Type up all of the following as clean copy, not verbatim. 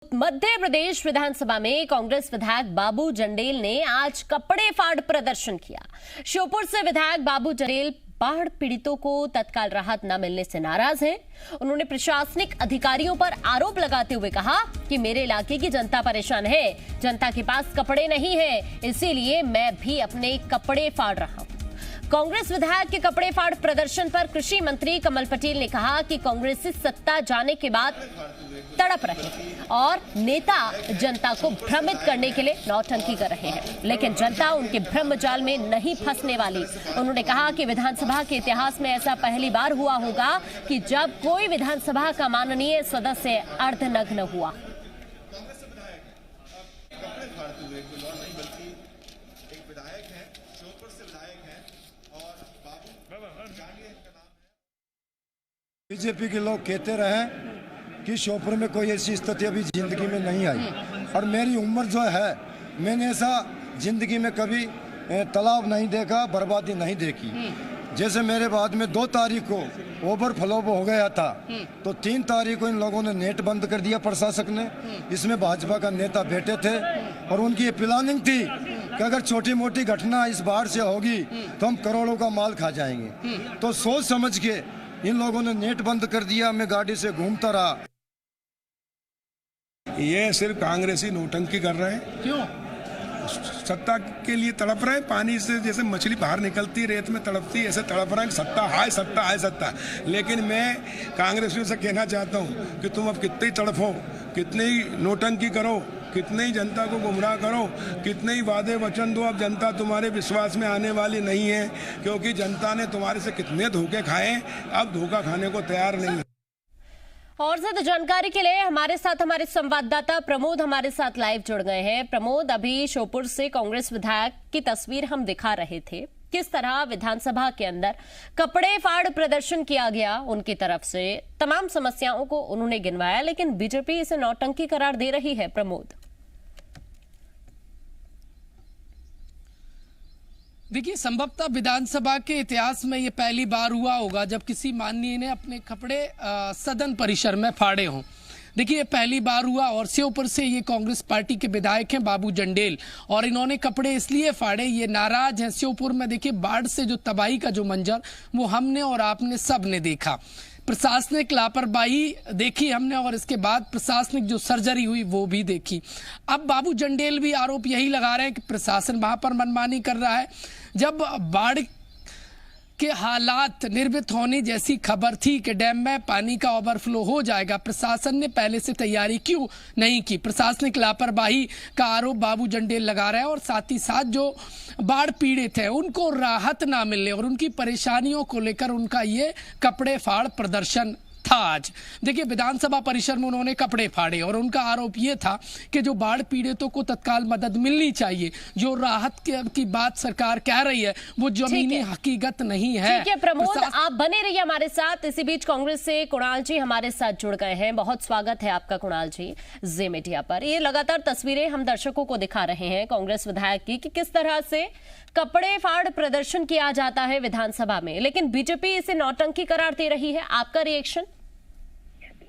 मध्य प्रदेश विधानसभा में कांग्रेस विधायक बाबू जंडेल ने आज कपड़े फाड़ प्रदर्शन किया। श्योपुर से विधायक बाबू जंडेल बाढ़ पीड़ितों को तत्काल राहत न मिलने से नाराज हैं। उन्होंने प्रशासनिक अधिकारियों पर आरोप लगाते हुए कहा कि मेरे इलाके की जनता परेशान है, जनता के पास कपड़े नहीं है, इसीलिए मैं भी अपने कपड़े फाड़ रहा हूं। कांग्रेस विधायक के कपड़े फाड़ प्रदर्शन पर कृषि मंत्री कमल पटेल ने कहा कि कांग्रेसी सत्ता जाने के बाद तड़प रहे हैं और नेता जनता को भ्रमित करने के लिए नौटंकी कर रहे हैं, लेकिन जनता उनके भ्रम जाल में नहीं फंसने वाली। उन्होंने कहा कि विधानसभा के इतिहास में ऐसा पहली बार हुआ होगा कि जब कोई विधानसभा का माननीय सदस्य अर्धनग्न हुआ। बीजेपी के लोग कहते रहे कि श्योपुर में कोई ऐसी स्थिति अभी जिंदगी में नहीं आई, और मेरी उम्र जो है मैंने ऐसा जिंदगी में कभी तालाब नहीं देखा, बर्बादी नहीं देखी। जैसे मेरे बाद में 2 तारीख को ओवरफ्लो हो गया था, तो 3 तारीख को इन लोगों ने नेट बंद कर दिया प्रशासक ने। इसमें भाजपा का नेता बैठे थे और उनकी ये प्लानिंग थी कि अगर छोटी मोटी घटना इस बाढ़ से होगी तो हम करोड़ों का माल खा जाएंगे। तो सोच समझ के इन लोगों ने नेट बंद कर दिया। मैं गाड़ी से घूमता रहा। ये सिर्फ कांग्रेसी नौटंकी कर रहे हैं। क्यों? सत्ता के लिए तड़प रहे हैं। पानी से जैसे मछली बाहर निकलती रेत में तड़पती, ऐसे तड़प रहे हैं। सत्ता हाय सत्ता हाय सत्ता। लेकिन मैं कांग्रेसियों से कहना चाहता हूँ कि तुम अब कितने ही तड़फो, कितने ही नौटंकी करो, कितने ही जनता को गुमराह करो, कितने ही वादे वचन दो, अब जनता तुम्हारे विश्वास में आने वाली नहीं है, क्योंकि जनता ने तुम्हारे से कितने धोखे खाए, अब धोखा खाने को तैयार नहीं है। और ज्यादा जानकारी के लिए हमारे साथ हमारे संवाददाता प्रमोद हमारे साथ लाइव जुड़ गए हैं। प्रमोद, अभी श्योपुर से कांग्रेस विधायक की तस्वीर हम दिखा रहे थे, किस तरह विधानसभा के अंदर कपड़े फाड़ प्रदर्शन किया गया उनकी तरफ से, तमाम समस्याओं को उन्होंने गिनवाया, लेकिन बीजेपी इसे नौटंकी करार दे रही है। प्रमोद, देखिए, संभवतः विधानसभा के इतिहास में ये पहली बार हुआ होगा जब किसी माननीय ने अपने कपड़े सदन परिसर में फाड़े हों। देखिए, ये पहली बार हुआ और श्योपुर से ये कांग्रेस पार्टी के विधायक हैं बाबू जंडेल, और इन्होंने कपड़े इसलिए फाड़े, ये नाराज हैं। श्योपुर में देखिए बाढ़ से जो तबाही का जो मंजर वो हमने और आपने सब ने देखा। प्रशासनिक लापरवाही देखी हमने और इसके बाद प्रशासनिक जो सर्जरी हुई वो भी देखी। अब बाबू जंडेल भी आरोप यही लगा रहे हैं कि प्रशासन वहां पर मनमानी कर रहा है। जब बाढ़ के हालात निर्मित होने जैसी खबर थी कि डैम में पानी का ओवरफ्लो हो जाएगा, प्रशासन ने पहले से तैयारी क्यों नहीं की? प्रशासनिक लापरवाही का आरोप बाबू जंडेल लगा रहे हैं और साथ ही साथ जो बाढ़ पीड़ित है उनको राहत ना मिलने और उनकी परेशानियों को लेकर उनका ये कपड़े फाड़ प्रदर्शन था। आज देखिए, विधानसभा परिसर में उन्होंने कपड़े फाड़े और उनका आरोप यह था कि जो बाढ़ पीड़ितों को तत्काल मदद मिलनी चाहिए, जो राहत की बात सरकार कह रही है, वो जमीनी हकीकत नहीं है। ठीक है प्रमोद, आप बने रहिए हमारे साथ। इसी बीच कांग्रेस से कुणाल जी हमारे साथ जुड़ गए हैं। बहुत स्वागत है आपका कुणाल जी जे मीडिया पर। ये लगातार तस्वीरें हम दर्शकों को दिखा रहे हैं कांग्रेस विधायक की कि किस तरह से कपड़े फाड़ प्रदर्शन किया जाता है विधानसभा में, लेकिन बीजेपी इसे नौटंकी करार दे रही है। आपका रिएक्शन?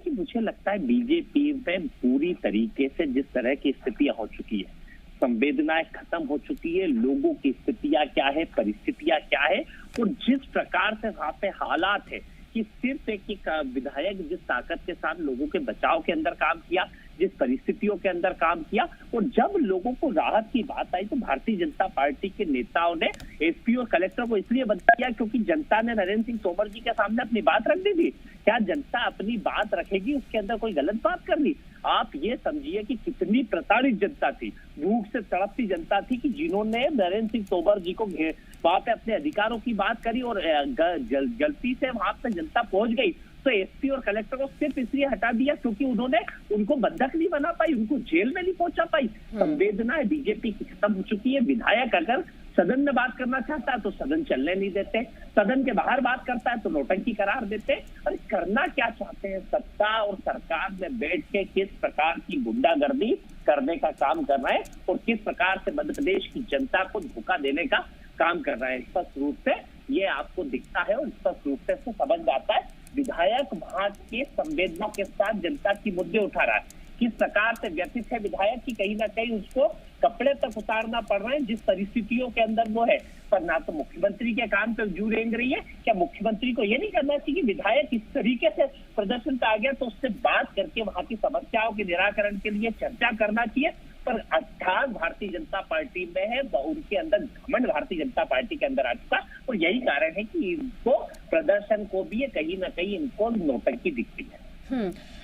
मुझे लगता है बीजेपी में पूरी तरीके से जिस तरह की स्थितियां हो चुकी है, संवेदनाएं खत्म हो चुकी है, लोगों की स्थितियां क्या है, परिस्थितियां क्या है, और जिस प्रकार से वहां पे हालात है कि सिर्फ एक विधायक जिस ताकत के साथ लोगों के बचाव के अंदर काम किया, जिस परिस्थितियों के अंदर काम किया, और जब लोगों को राहत की बात आई तो भारतीय जनता पार्टी के नेताओं ने एसपी और कलेक्टर को इसलिए बंद किया क्योंकि जनता ने नरेंद्र सिंह तोमर जी के सामने अपनी बात रख दी थी। क्या जनता अपनी बात रखेगी? उसके अंदर कोई गलत बात कर ली? आप ये समझिए कि कितनी प्रताड़ित जनता थी, भूख से तड़पती जनता थी कि जिन्होंने नरेंद्र सिंह तोमर जी को वहां पे अपने अधिकारों की बात करी और गलती से वहां पे जनता पहुंच गई तो एसपी और कलेक्टर को सिर्फ इसलिए हटा दिया क्योंकि उन्होंने उनको बंधक नहीं बना पाई, उनको जेल में नहीं पहुंचा पाई। संवेदनाएं बीजेपी की खत्म हो चुकी है। विधायक अगर सदन में बात करना चाहता है तो सदन चलने नहीं देते, सदन के बाहर बात करता है तो नौटंकी करार देते। और करना क्या चाहते हैं? सत्ता और सरकार में बैठ के किस प्रकार की गुंडागर्दी करने का काम कर रहे हैं और किस प्रकार से मध्य प्रदेश की जनता को धोखा देने का काम कर रहा है, स्पष्ट रूप से ये आपको दिखता है और स्पष्ट रूप से समझ आता है। विधायक वहां के संवेदनाओं के साथ जनता की मुद्दे उठा रहा है किस प्रकार से व्यथित है विधायक कि कहीं ना कहीं उसको कपड़े तक उतारना पड़ रहे हैं जिस परिस्थितियों के अंदर वो है। पर ना तो मुख्यमंत्री के काम पे जू रेंग रही है। क्या मुख्यमंत्री को ये नहीं करना चाहिए कि विधायक इस तरीके से प्रदर्शन पे आ गया तो उससे बात करके वहां की समस्याओं के निराकरण के लिए चर्चा करना चाहिए? पर अर्थात भारतीय जनता पार्टी में है, उनके अंदर घमंड भारतीय जनता पार्टी के अंदर आ चुका, और यही कारण है कि इनको प्रदर्शन को भी कहीं ना कहीं इनको नौटंकी दिखती है।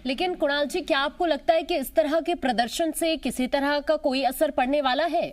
लेकिन कुणाल जी, क्या आपको लगता है कि इस तरह के प्रदर्शन से किसी तरह का कोई असर पड़ने वाला है?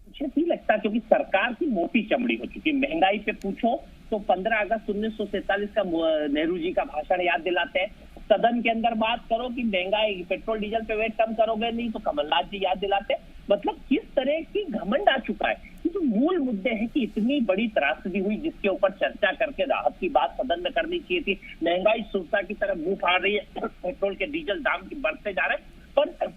मुझे नहीं लगता, क्योंकि सरकार की मोटी चमड़ी हो चुकी है। महंगाई पे पूछो तो 15 अगस्त 1947 का नेहरू जी का भाषण याद दिलाते हैं। सदन के अंदर बात करो कि महंगाई, पेट्रोल डीजल पे वेट कम करोगे नहीं तो कमलनाथ जी याद दिलाते। मतलब किस तरह की घमंड आ चुका है। ये तो मूल मुद्दे हैं कि इतनी बड़ी त्रासदी हुई जिसके ऊपर चर्चा करके राहत की बात सदन में करनी चाहिए थी। महंगाई सुरक्षा की तरफ मुंह फाड़ रही है, पेट्रोल के डीजल दाम की बढ़ते जा रहे हैं, पर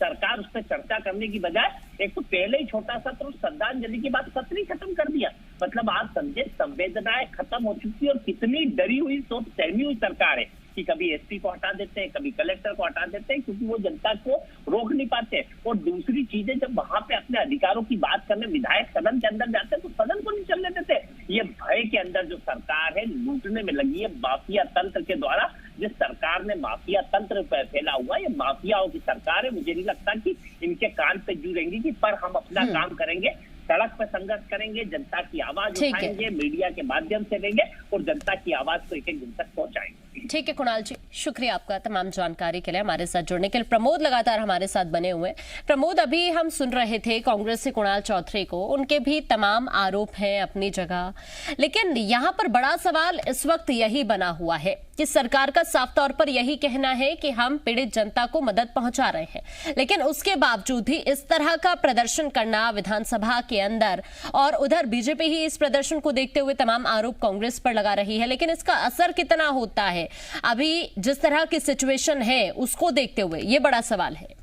सरकार उस पर चर्चा करने की बजाय एक तो पहले ही छोटा सत्र श्रद्धांजलि की बात सत्र ही खत्म कर दिया। मतलब आज समझे संवेदनाएं खत्म हो चुकी है और कितनी डरी हुई सोच सहमी हुई सरकार है कि कभी एसपी को हटा देते हैं, कभी कलेक्टर को हटा देते हैं, क्योंकि वो जनता को रोक नहीं पाते। और दूसरी चीजें, जब वहां पे अपने अधिकारों की बात करने विधायक सदन के अंदर जाते हैं तो सदन को नहीं चलने देते। ये भय के अंदर जो सरकार है लूटने में लगी है माफिया तंत्र के द्वारा। जिस सरकार ने माफिया तंत्र पर फैला हुआ, ये माफियाओं की सरकार है। मुझे नहीं लगता कि इनके कान पे जुड़ेंगी कि पर हम अपना काम करेंगे, सड़क पर संघर्ष करेंगे, जनता की आवाज उठाएंगे, मीडिया के माध्यम से लेंगे और जनता की आवाज को एक एक दिन तक पहुंचाएंगे। ठीक है कुणाल जी, शुक्रिया आपका तमाम जानकारी के लिए, हमारे साथ जुड़ने के लिए। प्रमोद लगातार हमारे साथ बने हुए हैं। प्रमोद, अभी हम सुन रहे थे कांग्रेस से कुणाल चौधरी को, उनके भी तमाम आरोप हैं अपनी जगह, लेकिन यहाँ पर बड़ा सवाल इस वक्त यही बना हुआ है कि सरकार का साफ तौर पर यही कहना है कि हम पीड़ित जनता को मदद पहुंचा रहे हैं, लेकिन उसके बावजूद भी इस तरह का प्रदर्शन करना विधानसभा के अंदर, और उधर बीजेपी ही इस प्रदर्शन को देखते हुए तमाम आरोप कांग्रेस पर लगा रही है। लेकिन इसका असर कितना होता है अभी जिस तरह की सिचुएशन है उसको देखते हुए, ये बड़ा सवाल है।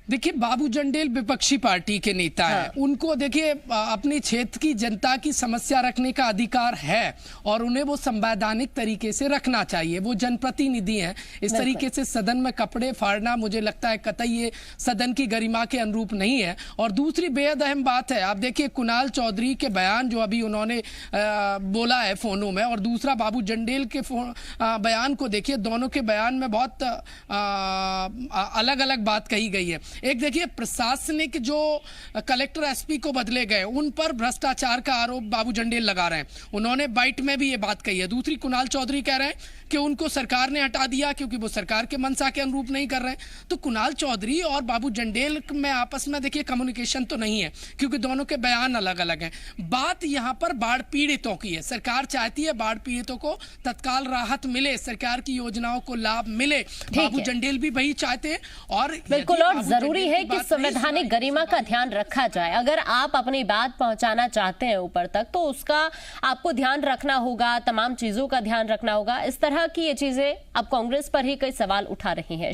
देखिए, बाबू जंडेल विपक्षी पार्टी के नेता हैं। उनको देखिए अपनी क्षेत्र की जनता की समस्या रखने का अधिकार है और उन्हें वो संवैधानिक तरीके से रखना चाहिए। वो जनप्रतिनिधि हैं। इस तरीके से सदन में कपड़े फाड़ना मुझे लगता है कतई ये सदन की गरिमा के अनुरूप नहीं है। और दूसरी बेहद अहम बात है, आप देखिए कुणाल चौधरी के बयान जो अभी उन्होंने बोला है फोनों में, और दूसरा बाबू जंडेल के बयान को देखिए, दोनों के बयान में बहुत अलग अलग बात कही गई है। एक देखिए, प्रशासनिक जो कलेक्टर एसपी को बदले गए उन पर भ्रष्टाचार का आरोप बाबू जंडेल लगा रहे हैं। उन्होंने बाइट में भी ये बात कही है। दूसरी, कुणाल चौधरी कह रहे हैं कि उनको सरकार ने हटा दिया क्योंकि वो सरकार के मंशा के अनुरूप नहीं कर रहे हैं। तो कुणाल चौधरी और बाबू जंडेल में आपस में देखिए कम्युनिकेशन तो नहीं है, क्योंकि दोनों के बयान अलग अलग हैं। बात यहाँ पर बाढ़ पीड़ितों की है। सरकार चाहती है बाढ़ पीड़ितों को तत्काल राहत मिले, सरकार की योजनाओं को लाभ मिले। बाबू जंडेल भी वही चाहते हैं। और बिल्कुल, और जरूरी है कि संवैधानिक गरिमा का ध्यान रखा जाए। अगर आप अपनी बात पहुंचाना चाहते हैं ऊपर तक, तो उसका आपको ध्यान रखना होगा, तमाम चीजों का ध्यान रखना होगा। इस तरह की ये चीजें अब कांग्रेस पर ही कई सवाल उठा रही हैं।